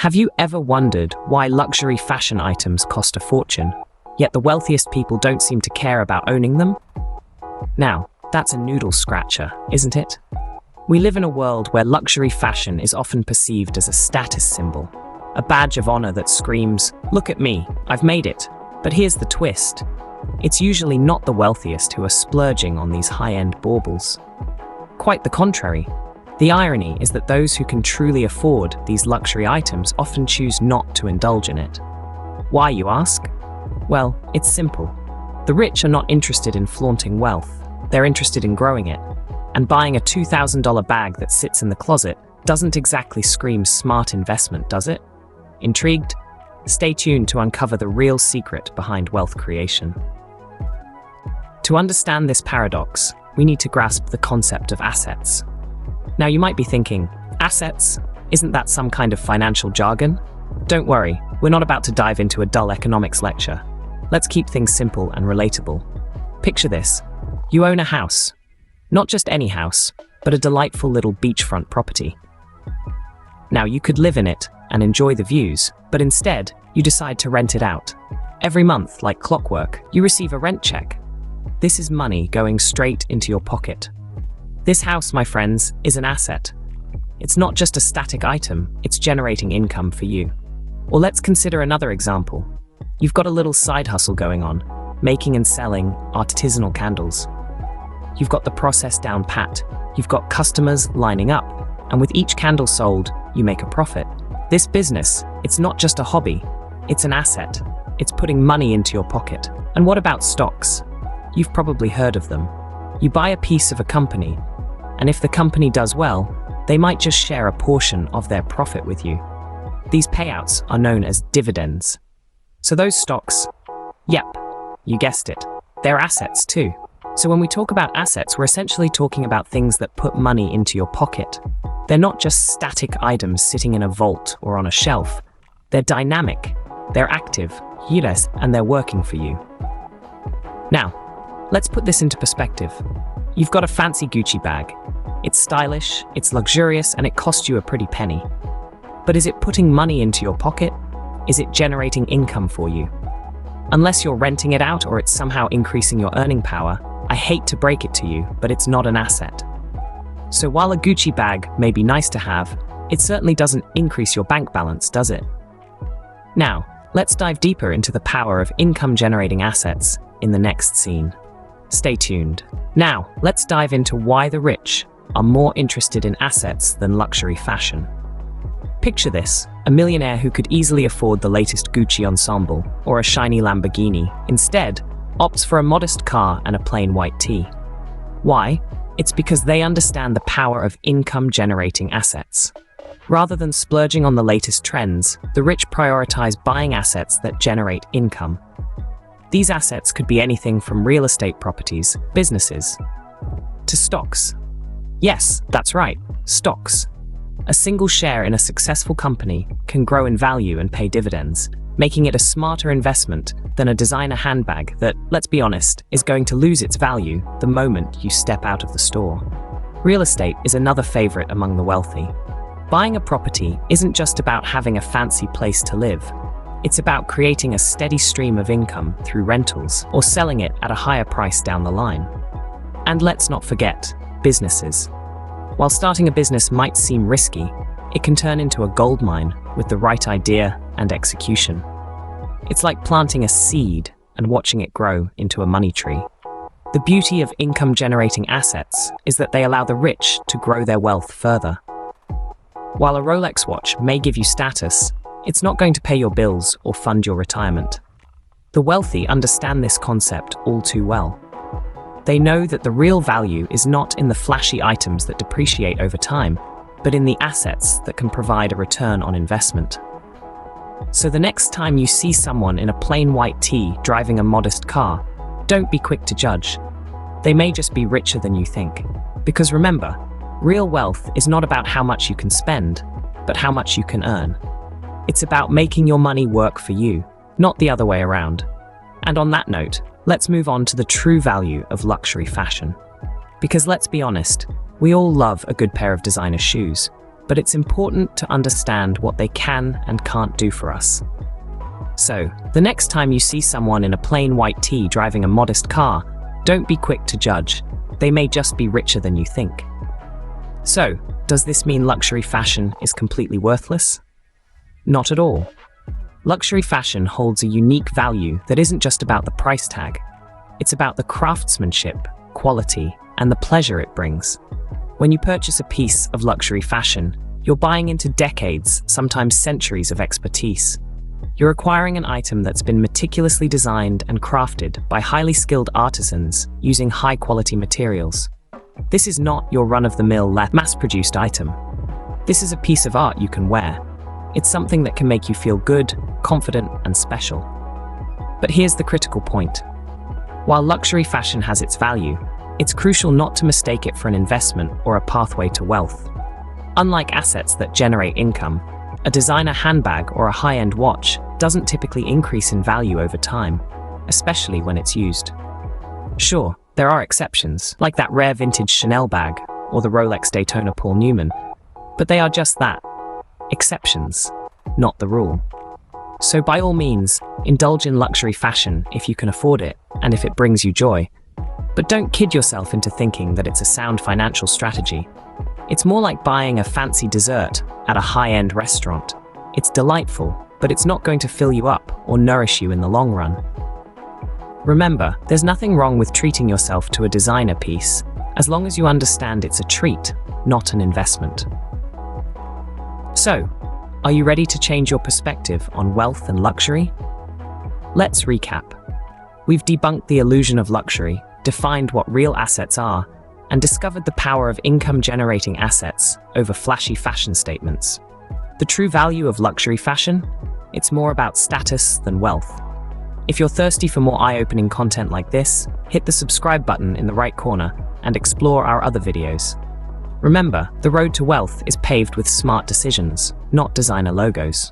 Have you ever wondered why luxury fashion items cost a fortune, yet the wealthiest people don't seem to care about owning them? Now, that's a noodle scratcher, isn't it? We live in a world where luxury fashion is often perceived as a status symbol, a badge of honor that screams, "Look at me, I've made it." But here's the twist. It's usually not the wealthiest who are splurging on these high-end baubles. Quite the contrary. The irony is that those who can truly afford these luxury items often choose not to indulge in it. Why, you ask? Well, it's simple. The rich are not interested in flaunting wealth. They're interested in growing it. And buying a $2,000 bag that sits in the closet doesn't exactly scream smart investment, does it? Intrigued? Stay tuned to uncover the real secret behind wealth creation. To understand this paradox, we need to grasp the concept of assets. Now you might be thinking, assets? Isn't that some kind of financial jargon? Don't worry, we're not about to dive into a dull economics lecture. Let's keep things simple and relatable. Picture this. You own a house. Not just any house, but a delightful little beachfront property. Now you could live in it and enjoy the views, but instead, you decide to rent it out. Every month, like clockwork, you receive a rent check. This is money going straight into your pocket. This house, my friends, is an asset. It's not just a static item, it's generating income for you. Or let's consider another example. You've got a little side hustle going on, making and selling artisanal candles. You've got the process down pat, you've got customers lining up, and with each candle sold, you make a profit. This business, it's not just a hobby, it's an asset. It's putting money into your pocket. And what about stocks? You've probably heard of them. You buy a piece of a company, and if the company does well, they might just share a portion of their profit with you. These payouts are known as dividends. So those stocks, yep, you guessed it, they're assets too. So when we talk about assets, we're essentially talking about things that put money into your pocket. They're not just static items sitting in a vault or on a shelf. They're dynamic, they're active, yes, and they're working for you. Now, let's put this into perspective. You've got a fancy Gucci bag. It's stylish, it's luxurious, and it cost you a pretty penny. But is it putting money into your pocket? Is it generating income for you? Unless you're renting it out or it's somehow increasing your earning power, I hate to break it to you, but it's not an asset. So while a Gucci bag may be nice to have, it certainly doesn't increase your bank balance, does it? Now, let's dive deeper into the power of income-generating assets in the next scene. Stay tuned. Now, let's dive into why the rich are more interested in assets than luxury fashion. Picture this, a millionaire who could easily afford the latest Gucci ensemble or a shiny Lamborghini, instead, opts for a modest car and a plain white tee. Why? It's because they understand the power of income-generating assets. Rather than splurging on the latest trends, the rich prioritize buying assets that generate income. These assets could be anything from real estate properties, businesses, to stocks. Yes, that's right, stocks. A single share in a successful company can grow in value and pay dividends, making it a smarter investment than a designer handbag that, let's be honest, is going to lose its value the moment you step out of the store. Real estate is another favorite among the wealthy. Buying a property isn't just about having a fancy place to live. It's about creating a steady stream of income through rentals or selling it at a higher price down the line. And let's not forget, businesses. While starting a business might seem risky, it can turn into a goldmine with the right idea and execution. It's like planting a seed and watching it grow into a money tree. The beauty of income-generating assets is that they allow the rich to grow their wealth further. While a Rolex watch may give you status, it's not going to pay your bills or fund your retirement. The wealthy understand this concept all too well. They know that the real value is not in the flashy items that depreciate over time, but in the assets that can provide a return on investment. So the next time you see someone in a plain white tee driving a modest car, don't be quick to judge. They may just be richer than you think. Because remember, real wealth is not about how much you can spend, but how much you can earn. It's about making your money work for you, not the other way around. And on that note, let's move on to the true value of luxury fashion. Because let's be honest, we all love a good pair of designer shoes. but it's important to understand what they can and can't do for us. So, the next time you see someone in a plain white tee driving a modest car, don't be quick to judge. They may just be richer than you think. So, does this mean luxury fashion is completely worthless? Not at all. Luxury fashion holds a unique value that isn't just about the price tag. It's about the craftsmanship, quality, and the pleasure it brings. When you purchase a piece of luxury fashion, you're buying into decades, sometimes centuries of expertise. You're acquiring an item that's been meticulously designed and crafted by highly skilled artisans using high-quality materials. This is not your run-of-the-mill mass-produced item. This is a piece of art you can wear. It's something that can make you feel good, confident, and special. But here's the critical point. While luxury fashion has its value, it's crucial not to mistake it for an investment or a pathway to wealth. Unlike assets that generate income, a designer handbag or a high-end watch doesn't typically increase in value over time, especially when it's used. Sure, there are exceptions, like that rare vintage Chanel bag or the Rolex Daytona Paul Newman, but they are just that, exceptions, not the rule. So by all means, indulge in luxury fashion if you can afford it and if it brings you joy. But don't kid yourself into thinking that it's a sound financial strategy. It's more like buying a fancy dessert at a high-end restaurant. It's delightful, but it's not going to fill you up or nourish you in the long run. Remember, there's nothing wrong with treating yourself to a designer piece, as long as you understand it's a treat, not an investment. So, are you ready to change your perspective on wealth and luxury? Let's recap. We've debunked the illusion of luxury, defined what real assets are, and discovered the power of income-generating assets over flashy fashion statements. The true value of luxury fashion? It's more about status than wealth. If you're thirsty for more eye-opening content like this, hit the subscribe button in the right corner and explore our other videos. Remember, the road to wealth is paved with smart decisions, not designer logos.